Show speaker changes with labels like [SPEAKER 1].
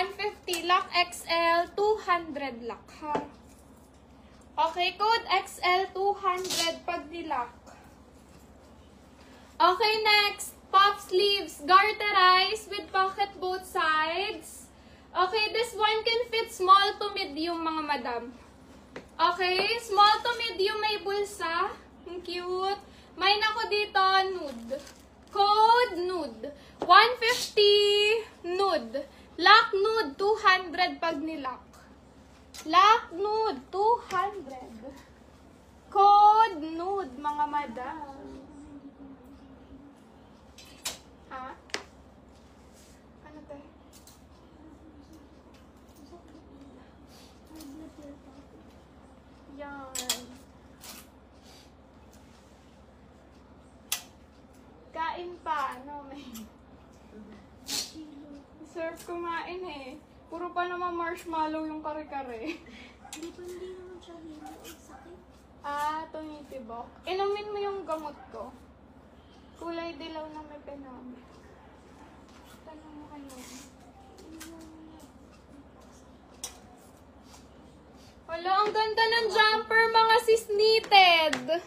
[SPEAKER 1] 150. Lock XL, 200 lock, ha? Okay, code XL, 200 pag nilock. Okay, next. Puff sleeves, garterized with pocket both sides. Okay, this one can fit small to medium, mga madam. Okay, small to medium, may bulsa. Ang cute. May nako dito, nude. Code nude. 150 nude. Lock nude, 200 pag nilock. Lock nude, 200. Code nude, mga madam. Ha? Ano to? Yan. Kain pa, ano may. Serve kumain eh. Puro pa naman marshmallow yung kare-kare.
[SPEAKER 2] Hindi naman siya hilo. Sakit.
[SPEAKER 1] Ah, tumitibok. Inumin mo yung gamot ko. Kulay dilaw na may penami. Tanong mo kayo. Wala, ang ganda ng jumper, mga sis knitted.